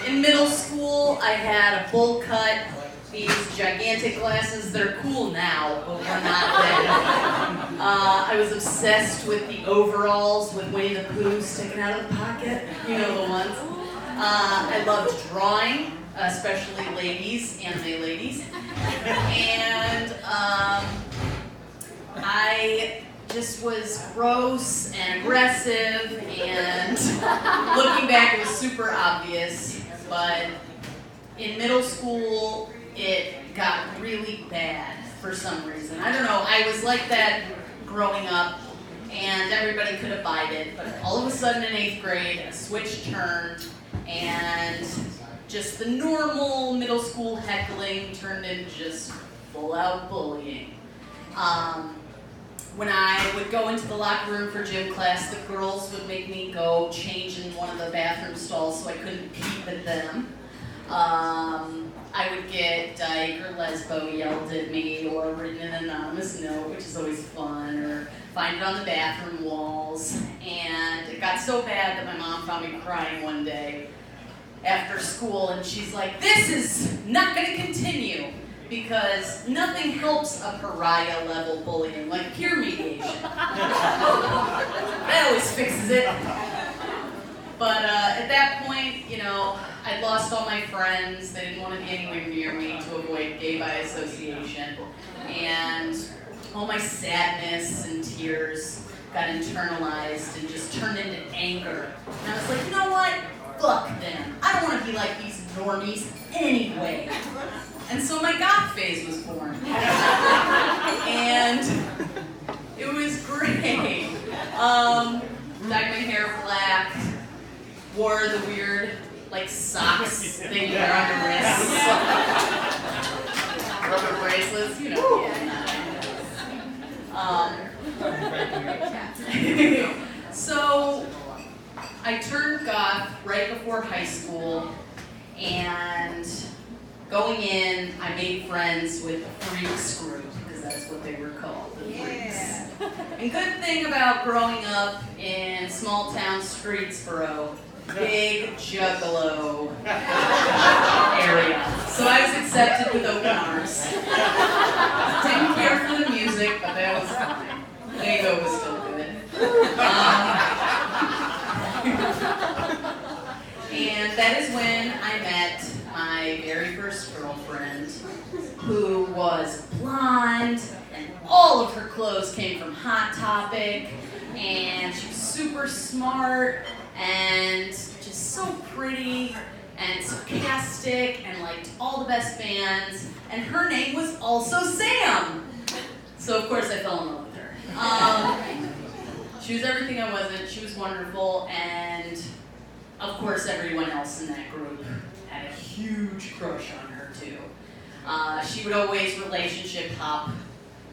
In middle school, I had a bowl cut, these gigantic glasses. They're cool now, but were not then. I was obsessed with the overalls with Winnie the Pooh sticking out of the pocket. You know the ones. I loved drawing, especially ladies, anime ladies. And I just was gross and aggressive, and looking back it was super obvious, but in middle school it got really bad for some reason. I don't know, I was like that growing up and everybody could abide it, but all of a sudden in 8th grade a switch turned and just the normal middle school heckling turned into just full out bullying. When I would go into the locker room for gym class, the girls would make me go change in one of the bathroom stalls so I couldn't peep at them. I would get Dyke or Lesbo yelled at me, or written an anonymous note, which is always fun, or find it on the bathroom walls. And it got so bad that my mom found me crying one day after school, and she's like, "This is not going to continue." Because nothing helps a pariah level bullying like peer mediation. That always fixes it. But at that point, you know, I'd lost all my friends. They didn't want to be anywhere near me to avoid gay by association. And all my sadness and tears got internalized and just turned into anger. And I was like, you know what? Fuck them. I don't want to be like these normies anyway. And so my goth phase was born. And it was great. Dyed my hair black, wore the weird, like, socks thing you wear on your wrists. Rubber bracelets, you know. So I turned goth right before high school, and going in, I made friends with the Freaks group, because that's what they were called, the Freaks. And good thing about growing up in small town Streetsboro, big juggalo area. So I was accepted with open arms. Didn't care for the music, but that was fine. Lego was still good. And that is when I met my very first girlfriend, who was blonde, and all of her clothes came from Hot Topic, and she was super smart, and just so pretty, and sarcastic, and liked all the best bands, and her name was also Sam! So of course I fell in love with her. She was everything I wasn't, she was wonderful, and of course everyone else in that group had a huge crush on her too. She would always relationship hop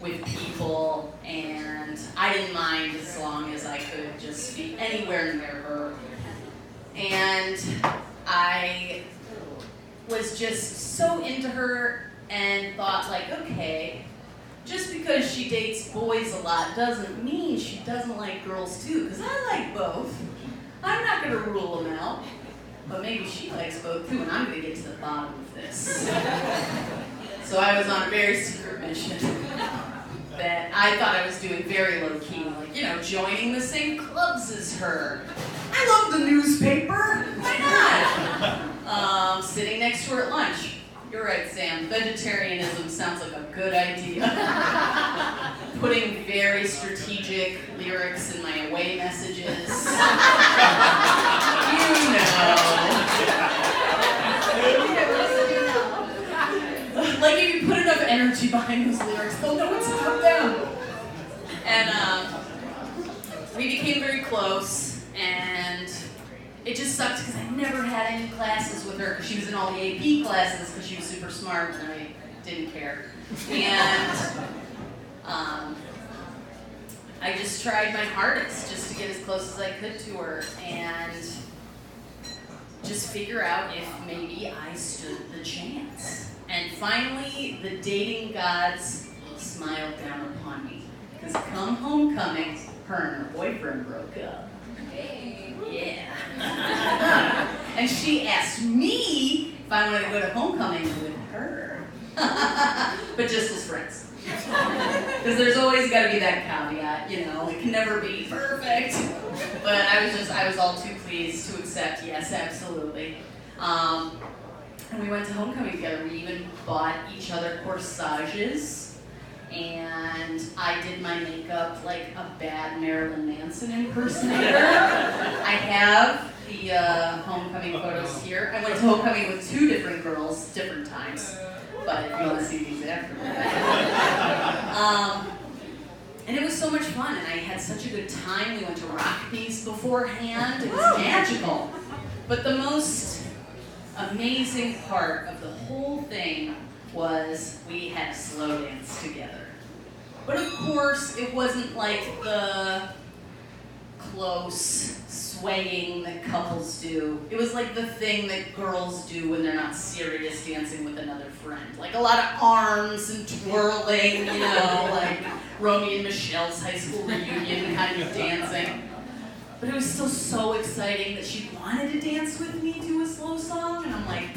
with people, and I didn't mind as long as I could just be anywhere near her. And I was just so into her and thought, like, okay, just because she dates boys a lot doesn't mean she doesn't like girls too, because I like both. I'm not going to rule them out. But maybe she likes both too, and I'm going to get to the bottom of this. So I was on a very secret mission that I thought I was doing very low-key, like, you know, joining the same clubs as her. I love the newspaper. Why not? Sitting next to her at lunch. You're right, Sam. Vegetarianism sounds like a good idea. Putting very strategic lyrics in my away messages. You know. Like, if you put enough energy behind those lyrics, they'll know it's about them. And we became very close, and it just sucked because I never had any classes with her, because she was in all the AP classes because she was super smart and I didn't care. And I just tried my hardest just to get as close as I could to her and just figure out if maybe I stood the chance. And finally, the dating gods smiled down upon me. Because come homecoming, her and her boyfriend broke up. Hey. Yeah. And And she asked me if I wanted to go to homecoming with her. But just as friends. Because there's always got to be that caveat, you know, it can never be perfect. But I was all too pleased to accept, yes, absolutely. And we went to homecoming together. We even bought each other corsages. And I did my makeup like a bad Marilyn Manson impersonator. I have the homecoming photos here. I went to homecoming with 2 different girls, different times. But if you want to see these after that. And it was so much fun, and I had such a good time. We went to Rockies beforehand. It was magical. But the most amazing part of the whole thing was we had a slow dance together. But of course, it wasn't like the close swaying that couples do. It was like the thing that girls do when they're not serious dancing with another friend. Like a lot of arms and twirling, you know, like Romeo and Michelle's high school reunion kind of dancing. But it was still so exciting that she wanted to dance with me to a slow song, and I'm like,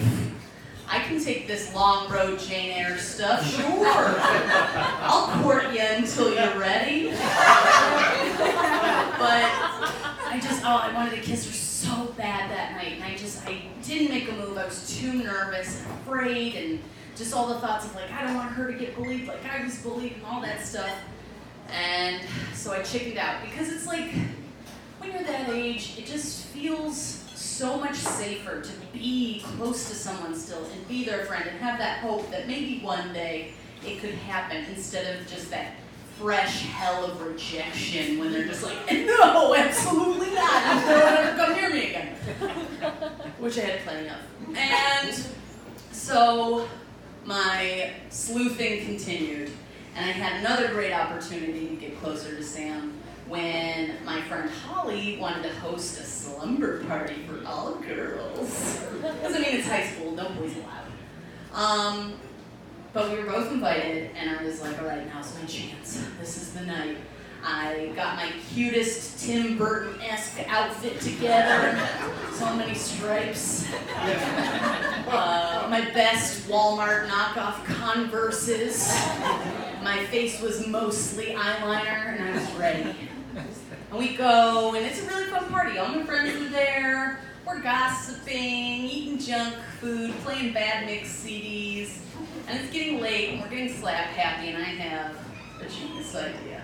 I can take this long road Jane Eyre stuff, sure. I'll court you until you're ready. But I wanted to kiss her so bad that night, and I didn't make a move. I was too nervous and afraid, and just all the thoughts of like, I don't want her to get bullied like I was bullied and all that stuff. And so I chickened out, because it's like, when you're that age, it just feels so much safer to be close to someone still and be their friend and have that hope that maybe one day it could happen, instead of just that fresh hell of rejection when they're just like, no, absolutely not, you'll never come near me again. Which I had plenty of. And so my sleuthing continued, and I had another great opportunity to get closer to Sam when my friend Holly wanted to host a slumber party for all girls. Because, I mean, it's high school, no boys allowed. But we were both invited, and I was like, all right, now's my chance. This is the night. I got my cutest Tim Burton-esque outfit together. So many stripes. My best Walmart knockoff Converses. My face was mostly eyeliner, and I was ready. And we go, and it's a really fun party. All my friends are there. We're gossiping, eating junk food, playing bad mix CDs. And it's getting late, and we're getting slap happy, and I have a genius idea.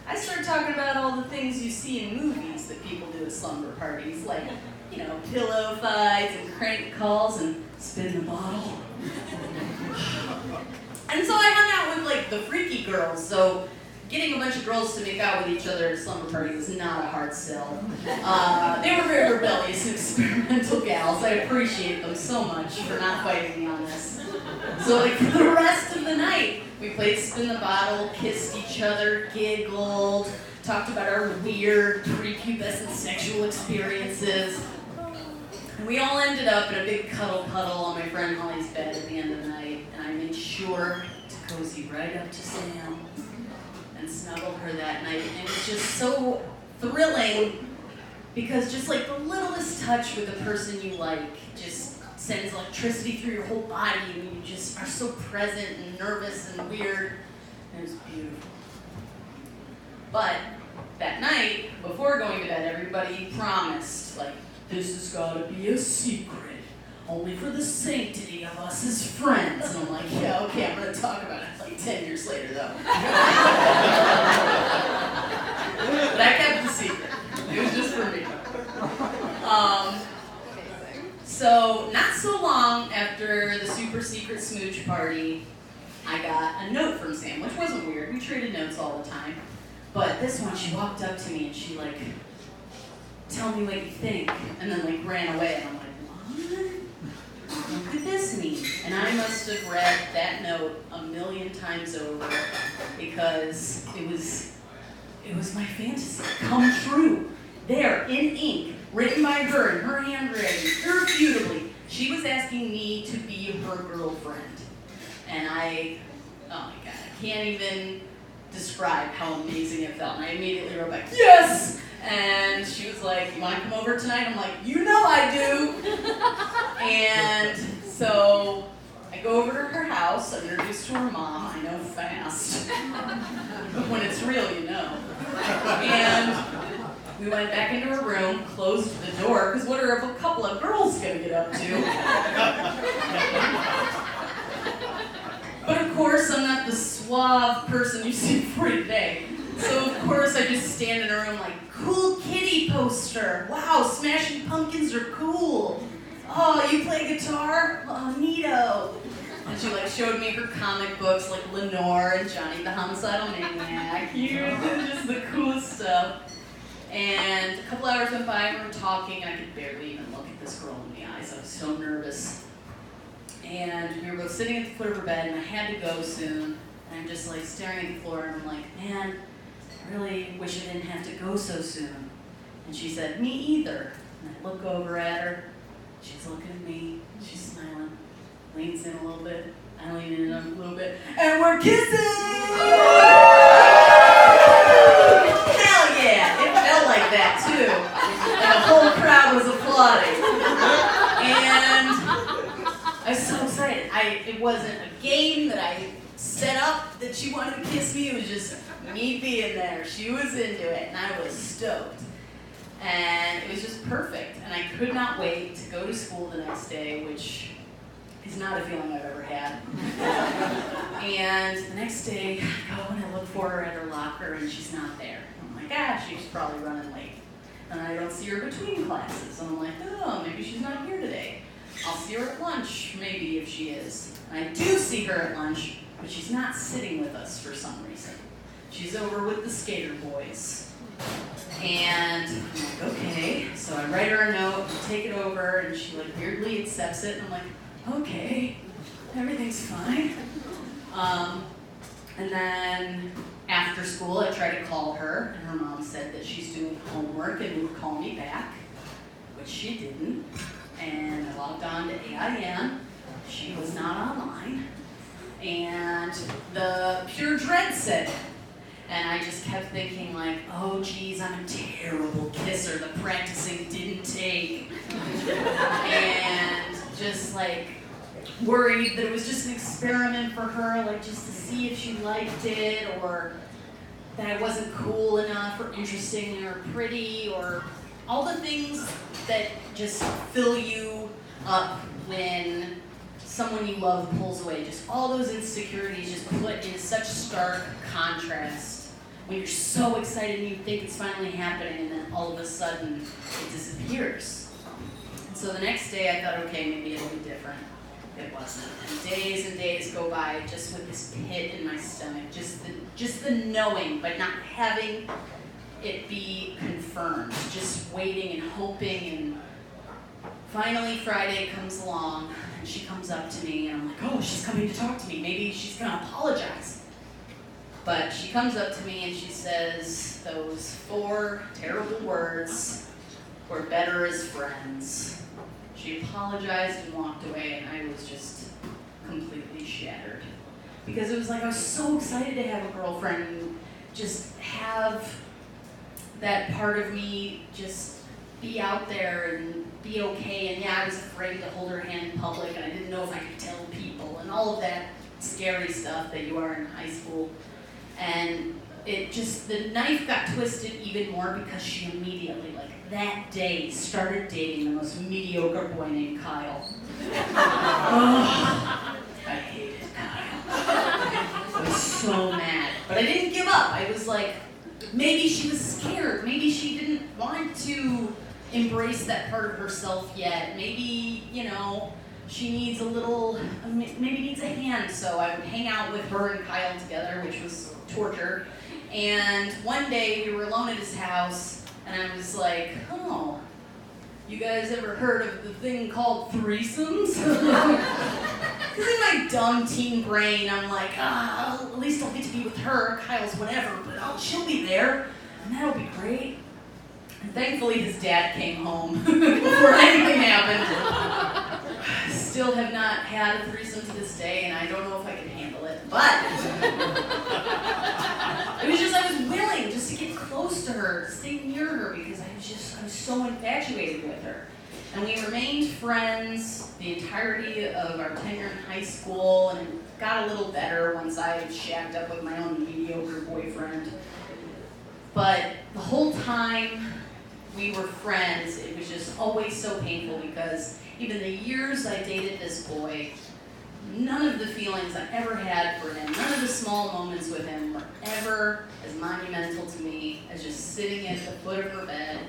I started talking about all the things you see in movies that people do at slumber parties, like, you know, pillow fights and crank calls and spin the bottle. And so I hung out with, like, the freaky girls, so getting a bunch of girls to make out with each other at a slumber party was not a hard sell. They were very rebellious and experimental gals. I appreciate them so much for not fighting me on this. So, like, for the rest of the night, we played spin the bottle, kissed each other, giggled, talked about our weird prepubescent sexual experiences. And we all ended up in a big cuddle on my friend Holly's bed at the end of the night, and I made sure to cozy right up to Sam and snuggle her that night. And it was just so thrilling, because just like the littlest touch with the person you like just sends electricity through your whole body, and you just are so present and nervous and weird. It was beautiful. But that night, before going to bed, everybody promised, like, this has got to be a secret, only for the sanctity of us as friends. And I'm like, yeah, okay, I'm going to talk about it like 10 years later, though. But I kept the secret. It was just for me. So, not so long after the super secret smooch party, I got a note from Sam, which wasn't weird. We traded notes all the time. But this one, she walked up to me and she, like, tell me what you think, and then, like, ran away. And I'm like, what could this mean? And I must have read that note a million times over, because it was my fantasy come true. There, in ink, written by her in her handwriting, irrefutably. She was asking me to be her girlfriend. And oh my God, I can't even describe how amazing it felt. And I immediately wrote back, yes! And she was like, you want to come over tonight? I'm like, you know I do. And so I go over to her house. I'm introduced to her mom. I know fast. But when it's real, you know. And we went back into her room, closed the door, because what are a couple of girls going to get up to? But of course, I'm not the suave person you see before today. So of course, I just stand in her room like, cool kitty poster. Wow, Smashing Pumpkins are cool. Oh, you play guitar? Oh, neato. And she like showed me her comic books like Lenore and Johnny the Homicidal Maniac. Just the coolest stuff. And a couple hours went by, we were talking, and I could barely even look at this girl in the eyes. I was so nervous. And we were both sitting at the foot of her bed, and I had to go soon. And I'm just like staring at the floor, and I'm like, man, I really wish I didn't have to go so soon. And she said, me either. And I look over at her, she's looking at me, she's smiling, leans in a little bit, I lean in a little bit, and we're kissing! Hell yeah! It felt like that too. And the whole crowd was applauding. And I was so excited. It wasn't a game that I set up that she wanted to kiss me. It was just me being there. She was into it, and I was stoked. And it was just perfect. And I could not wait to go to school the next day, which is not a feeling I've ever had. And the next day, I go and I look for her at her locker, and she's not there. I'm like, she's probably running late. And I don't see her between classes. And I'm like, oh, maybe she's not here today. I'll see her at lunch, maybe, if she is. And I do see her at lunch, but she's not sitting with us for some reason. She's over with the skater boys. And I'm like, okay. So I write her a note, and take it over, and she like weirdly accepts it. And I'm like, okay, everything's fine. And then after school, I tried to call her, and her mom said that she's doing homework and would call me back, which she didn't. And I logged on to AIM. She was not online. And the pure dread set in. And I just kept thinking like, oh geez, I'm a terrible kisser. The practicing didn't take. And just like worried that it was just an experiment for her, like just to see if she liked it, or that I wasn't cool enough or interesting or pretty, or all the things that just fill you up when someone you love pulls away. Just all those insecurities just put in such stark contrast when you're so excited and you think it's finally happening, and then all of a sudden it disappears. And so the next day I thought, okay, maybe it'll be different. It wasn't. And days go by just with this pit in my stomach, just the knowing, but not having it be confirmed, just waiting and hoping. And finally Friday comes along, and she comes up to me, and I'm like, oh, she's coming to talk to me. Maybe she's gonna apologize. But she comes up to me and she says those 4 terrible words, we're better as friends. She apologized and walked away, and I was just completely shattered. Because it was like I was so excited to have a girlfriend and just have that part of me just be out there and be okay. And yeah, I was afraid to hold her hand in public, and I didn't know if I could tell people, and all of that scary stuff that you are in high school. And it just, the knife got twisted even more because she immediately, like that day, started dating the most mediocre boy named Kyle. Oh, I hated Kyle. I was so mad. But I didn't give up. I was like, maybe she was scared. Maybe she didn't want to embrace that part of herself yet. Maybe, she needs a little, maybe needs a hand. So I would hang out with her and Kyle together, which was torture. And one day we were alone at his house, and I was like, oh, you guys ever heard of the thing called threesomes? Because in my dumb teen brain, I'm like, at least I'll get to be with her. Kyle's whatever, but she'll be there, and that'll be great. And thankfully, his dad came home before anything happened. Still have not had a threesome to this day, and I don't know if I can handle it, but it was just, I was willing just to to get close to her, to stay near her, because I was so infatuated with her. And we remained friends the entirety of our tenure in high school, and it got a little better once I shacked up with my own mediocre boyfriend. But the whole time we were friends, it was just always so painful because even the years I dated this boy, none of the feelings I ever had for him, none of the small moments with him were ever as monumental to me as just sitting at the foot of her bed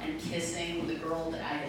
and kissing the girl that I had